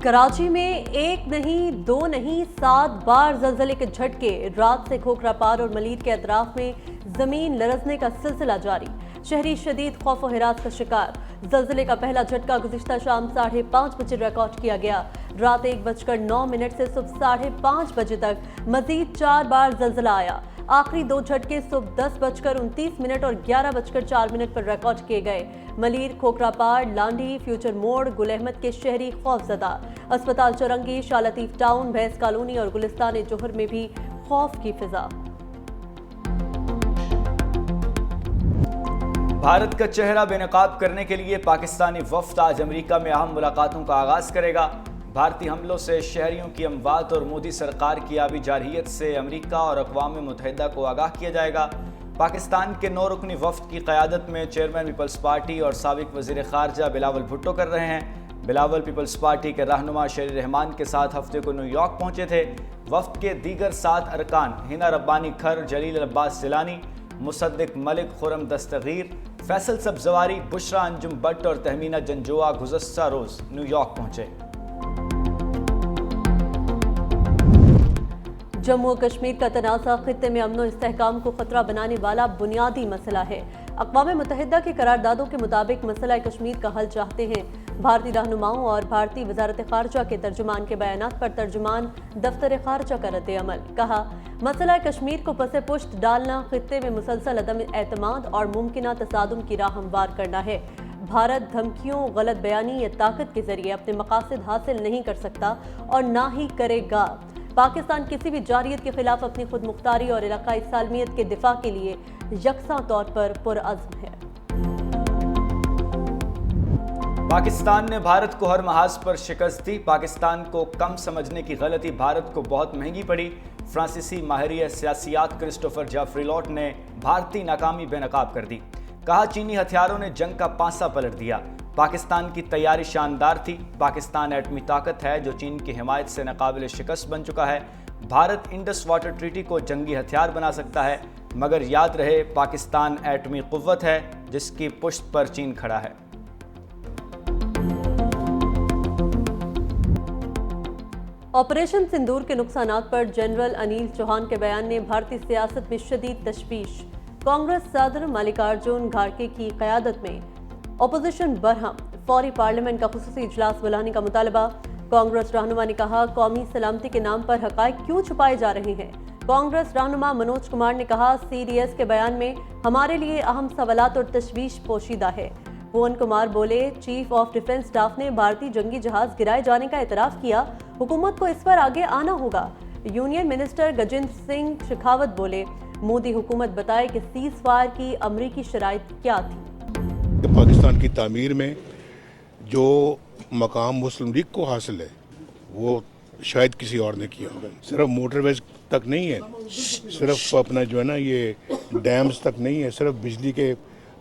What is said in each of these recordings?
कराची में एक नहीं, दो नहीं, 7 बार ज़लज़ले के झटके। रात से खोखरापार और मलीर के अतराफ में जमीन लरजने का सिलसिला जारी। शहरी शदीद खौफ और हिरास का शिकार। ज़लज़ले का पहला झटका गुज़िश्ता शाम 5:30 बजे रिकॉर्ड किया गया। रात 1:09 से सुबह 5:30 बजे तक मजीद 4 बार ज़लज़ला आया। आखिरी 2 झटके सुबह 10:29 और 11:04 पर रिकॉर्ड किए गए। मलीर, खोखरापार, लांडी, फ्यूचर मोड़, गुल अहमद के शहरी खौफजदा। अस्पताल चौरंगी, शाह लतीफ टाउन, भैंस कॉलोनी और गुलिस्तान जोहर में भी खौफ की फिजा। भारत का चेहरा बेनकाब करने के लिए पाकिस्तानी वफ्द आज अमेरिका में अहम मुलाकातों का आगाज करेगा। भारतीय हमलों से शहरियों की अमवात और मोदी सरकार की आबी जारहियत से अमेरिका और अक़वाम मुत्तहिदा को आगाह किया जाएगा। पाकिस्तान के 9 रुकनी वफ्द की क़यादत में चेयरमैन पीपल्स पार्टी और साबिक़ वज़ीर ख़ारजा बिलावल भुट्टो कर रहे हैं। बिलावल पीपल्स पार्टी के रहनुमा शेर रहमान के साथ हफ्ते को न्यूयॉर्क पहुंचे थे। वफ्द के दीगर 7 अरकान हिना रब्बानी खर, जलील अब्बास सिलानी, मुसद्दिक मलिक, खुरम दस्तगीर, फैसल सब्जवारी, बुशरा अंजुम भट्ट और तहमीना जंजोआ गुज़श्ता रोज़ न्यूयॉर्क पहुंचे। जम्मू और कश्मीर का तनाज़ा खित्ते में अमन और इस्तेहकाम को खतरा बनाने वाला बुनियादी मसला है। अक़वाम मुत्तहिदा की करारदादों के मुताबिक मसला कश्मीर का हल चाहते हैं। भारतीय रहनुमाओं और भारतीय वज़ारत ख़ारजा के तर्जुमान के बयानात पर तर्जुमान दफ्तर ख़ारजा का रद्द अमल। कहा, मसला कश्मीर को पसे पुश्त डालना, खित्ते में मुसलसल अदम एतमाद और मुमकिना तसादुम की राह हमवार करना है। भारत धमकियों, गलत बयानी या ताकत के जरिए अपने मकासद हासिल नहीं कर सकता और ना ही करेगा। पाकिस्तान किसी भी जारहियत के खिलाफ अपनी खुद मुख्तारी और इलाकाई सालमियत के दिफा के लिए यकसा तौर पर पुरअज़्म है। पाकिस्तान ने भारत को हर महाज पर शिकस्त दी। पाकिस्तान को कम समझने की गलती भारत को बहुत महंगी पड़ी। फ्रांसीसी माहिर सियासियात क्रिस्टोफर जाफरिलॉट ने भारतीय नाकामी बेनकाब कर दी। कहा, चीनी हथियारों ने जंग का पांसा पलट दिया। पाकिस्तान की तैयारी शानदार थी। पाकिस्तान एटमी ताकत है जो चीन की हिमायत से नाकाबिल शिकस्त बन चुका है। भारत इंडस वाटर ट्रीटी को जंगी हथियार बना सकता है, मगर याद रहे पाकिस्तान एटमी कुव्वत है जिसकी पुश्त पर चीन खड़ा है। ऑपरेशन सिंदूर के नुकसानात पर जनरल अनिल चौहान के बयान ने भारतीय सियासत में शदीद तशवीश। कांग्रेस सदर मल्लिकार्जुन खड़गे की क़यादत में अपोजिशन बरहम, फौरी पार्लियामेंट का खुसूसी इजलास बुलाने का मुतालबा। कांग्रेस रहनुमा ने कहा, कौमी सलामती के नाम पर हक़ाइक़ क्यों छुपाए जा रहे हैं। कांग्रेस रहनुमा मनोज कुमार ने कहा, CDS के बयान में हमारे लिए अहम सवालात और तशवीश पोशीदा है। भुवन कुमार बोले, चीफ ऑफ डिफेंस स्टाफ ने भारतीय जंगी जहाज गिराए जाने का एतराफ़ किया, हुकूमत को इस पर आगे आना होगा। यूनियन मिनिस्टर गजेंद्र सिंह शेखावत बोले, मोदी हुकूमत बताए कि सीज़ फायर की अमरीकी शराइत क्या थी। पाकिस्तान की तामीर में जो मकाम मुस्लिम लीग को हासिल है वो शायद किसी और ने किया होगा। सिर्फ मोटरवेज तक नहीं है, सिर्फ अपना जो है ना ये डैम्स तक नहीं है, सिर्फ बिजली के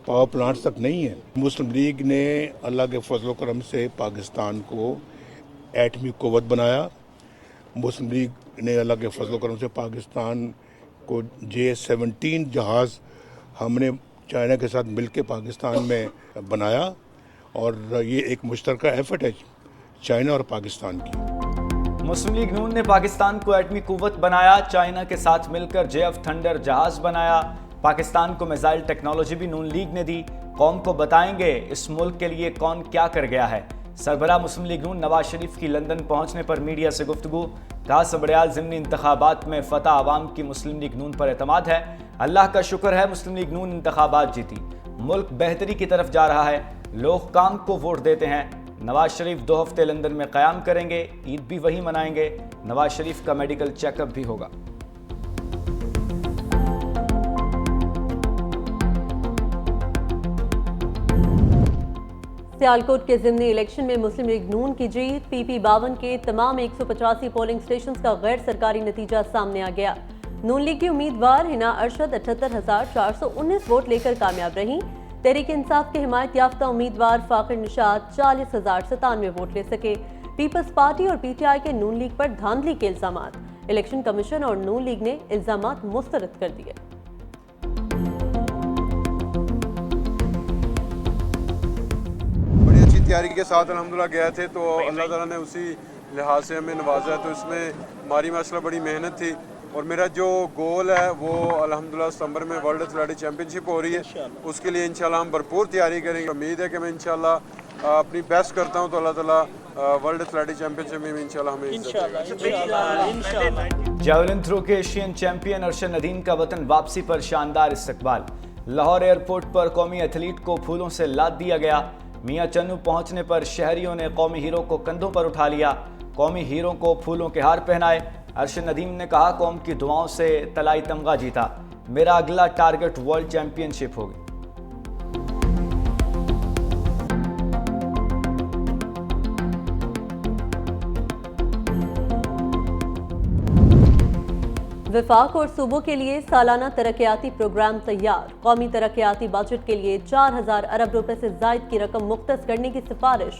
पावर प्लांट्स तक नहीं है। मुस्लिम लीग ने अल्लाह के फजल करम से पाकिस्तान को एटमी कुव्वत बनाया। मुस्लिम लीग ने अल्लाह के फजल करम से पाकिस्तान को J-17 जहाज़ हमने चाइना के साथ मिलकर पाकिस्तान में बनाया और ये एक मुश्तरका एफर्ट है चाइना और पाकिस्तान की। मुस्लिम लीग नून ने पाकिस्तान को एटमी कुव्वत बनाया। चाइना के साथ मिलकर JF थंडर जहाज बनाया। पाकिस्तान को मिसाइल टेक्नोलॉजी भी नून लीग ने दी। कौम को बताएंगे इस मुल्क के लिए कौन क्या कर गया है। सरबराह मुस्लिम लीग नून नवाज शरीफ की लंदन पहुंचने पर मीडिया से गुफ्तगू। कहा, सबड़याल ज़िमनी इंतखाबात में फतह आवाम की मुस्लिम लीग नून पर एतमाद है। अल्लाह का शुक्र है मुस्लिम लीग नून इंतखाबात जीती। मुल्क बेहतरी की तरफ जा रहा है। लोग काम को वोट देते हैं। नवाज शरीफ 2 हफ्ते लंदन में क़याम करेंगे। ईद भी वही मनाएंगे। नवाज शरीफ का मेडिकल चेकअप भी होगा। सियालकोट के ज़िमनी इलेक्शन में मुस्लिम लीग नून की जीत। PP52 के तमाम 185 पोलिंग स्टेशन का गैर सरकारी नतीजा सामने आ गया। नून लीग की उम्मीदवार हिना अरशद 78,419 वोट लेकर कामयाब रहीं। तहरीक इंसाफ के हिमायत याफ्ता उम्मीदवार फाकिर निशात 40,097 वोट ले सके। पीपल्स पार्टी और PTI के नून लीग पर धांधली के इल्जामात। इलेक्शन कमीशन और नून लीग ने इल्जामात मुस्तरद कर दिए। तैयारी के साथ अल्हम्दुलिल्लाह गए थे, तो अल्लाह ताला ने उसी लिहाज से हमें नवाजा। तो इसमें हमारी माशाल्लाह बड़ी मेहनत थी और मेरा जो गोल है वो अल्हम्दुलिल्लाह सितंबर में वर्ल्ड एथलेटिक चैम्पियनशिप हो रही है, उसके लिए इंशाल्लाह हम भरपूर तैयारी करेंगे। उम्मीद है कि मैं इंशाल्लाह अपनी बेस्ट करता हूँ तो अल्लाह ताला वर्ल्ड एथलेटिक चैम्पियनशिप में भी इंशाल्लाह हमें इज्जत। जैवलिन थ्रो के एशियन चैंपियन अरशद नदीम का वतन वापसी पर शानदार इस्तकबाल। लाहौर एयरपोर्ट पर कौमी एथलीट को फूलों से लाद दिया गया। मियां चन्नू पहुंचने पर शहरियों ने कौमी हीरो को कंधों पर उठा लिया। कौमी हीरो को फूलों के हार पहनाए। अरशद नदीम ने कहा, कौम की दुआओं से तलाई तमगा जीता, मेरा अगला टारगेट वर्ल्ड चैंपियनशिप होगी। विफाक और सूबों के लिए सालाना तरक्याती प्रोग्राम तैयार। कौमी तरक्याती बजट के लिए 4000 अरब रुपए से जायद की रकम मुख्तस करने की सिफारिश।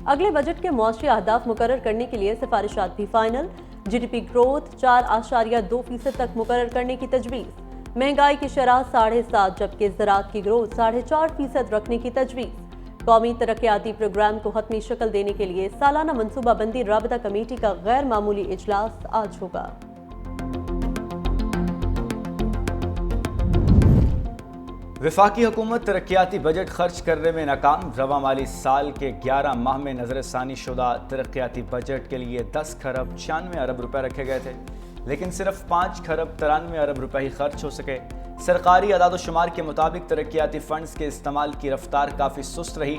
अगले बजट के मुआशी अहदाफ मुकर्रर करने के लिए सिफारिशात भी फाइनल। GDP ग्रोथ 4.2% तक मुकर्रर करने की तजवीज़। महंगाई की शरह 7.5, जबकि ज़राअत की ग्रोथ 4.5% रखने की तजवीज़। कौमी तरक्याती प्रोग्राम को हतमी शक्ल देने के लिए सालाना मनसूबाबंदी राबता कमेटी का गैर मामूली इजलास आज होगा। वफाकी हुकूमत तरक्याती बजट खर्च करने में नाकाम। रवा माली साल के 11 माह में नजरसानी शुदा तरक्याती बजट के लिए 10 खरब 96 अरब रुपए रखे गए थे, लेकिन सिर्फ 5 खरब 93 अरब रुपए ही खर्च हो सके। सरकारी अदाद-ओ-शुमार के मुताबिक तरक्याती फंड्स के इस्तेमाल की रफ्तार काफ़ी सुस्त रही।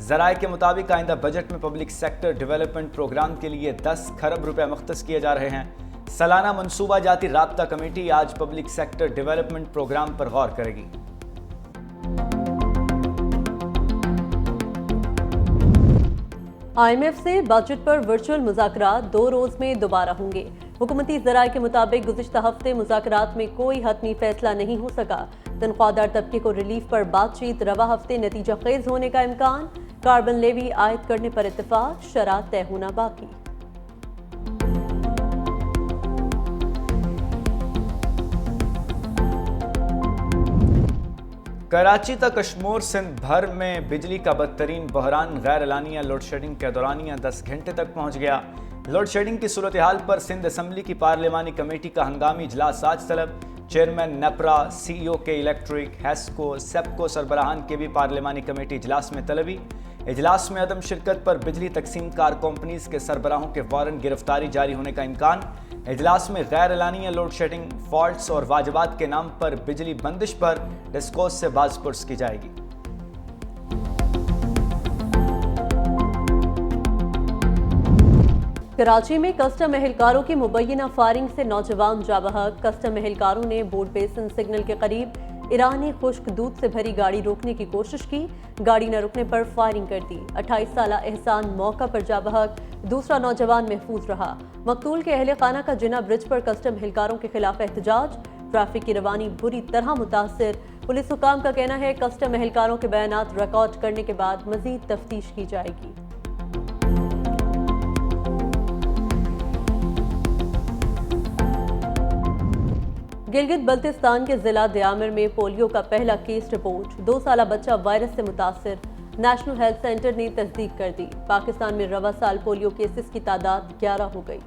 ज़राए के मुताबिक आइंदा बजट में पब्लिक सेक्टर डेवलपमेंट प्रोग्राम के लिए 10 खरब रुपए मुख्तस किए जा रहे हैं। सालाना मनसूबा जाती राबता कमेटी आज पब्लिक सेक्टर डेवलपमेंट प्रोग्राम पर गौर करेगी। IMF से बजट पर वर्चुअल मुज़ाकरात 2 रोज़ में दोबारा होंगे। हुकूमती ज़राए के मुताबिक गुज़िश्ता हफ्ते मुज़ाकरात में कोई हतमी फैसला नहीं हो सका। तनख्वाहदार तबके को रिलीफ पर बातचीत, रवा हफ्ते नतीजा खेज होने का इम्कान। कार्बन लेवी आयद करने पर इत्तेफाक, शराह तय होना बाकी। कराची तक कश्मीर सिंध भर में बिजली का बदतरीन बहरान। गैर एलानिया लोड शेडिंग के दौरानिया 10 घंटे तक पहुंच गया। लोड शेडिंग की सूरत हाल पर सिंध असम्बली की पार्लिमानी कमेटी का हंगामी इजलास आज तलब। चेयरमैन नेपरा, CEO के इलेक्ट्रिक, हैस्को, सेप्को सरबराहान के भी पार्लिमानी कमेटी इजलास में तलबी। इजलास में अदम शिरकत पर बिजली तकसीम कार कंपनीज के सरबराहों के वारंट गिरफ्तारी जारी होने का इम्कान। इजलास में गैर एलानिया लोड शेडिंग, फॉल्ट्स और वाजबात के नाम पर बिजली बंदिश पर डिस्कोस से बाज़पुर्स की जाएगी। कराची में कस्टम एहलकारों की मुबैना फायरिंग से नौजवान जा बहक। कस्टम एहलकारों ने बोर्ड बेसन सिग्नल के करीब ईरानी खुश्क दूध से भरी गाड़ी रोकने की कोशिश की। गाड़ी न रुकने पर फायरिंग कर दी। 28 साला एहसान मौका पर जा बहक, दूसरा नौजवान महफूज रहा। मकतूल के अहले खाना का जिना ब्रिज पर कस्टम एहलकारों के खिलाफ एहतजाज। ट्रैफिक की रवानी बुरी तरह मुतासर। पुलिस हुकाम का कहना है कस्टम एहलकारों के बयानात रिकॉर्ड करने के बाद मजीद तफ्तीश की जाएगी। गिलगित बल्तिस्तान के जिला दयामिर में पोलियो का पहला केस रिपोर्ट। 2 साला बच्चा वायरस से मुतासिर। नेशनल हेल्थ सेंटर ने तस्दीक कर दी। पाकिस्तान में रवा साल पोलियो केसेस की तादाद 11 हो गई।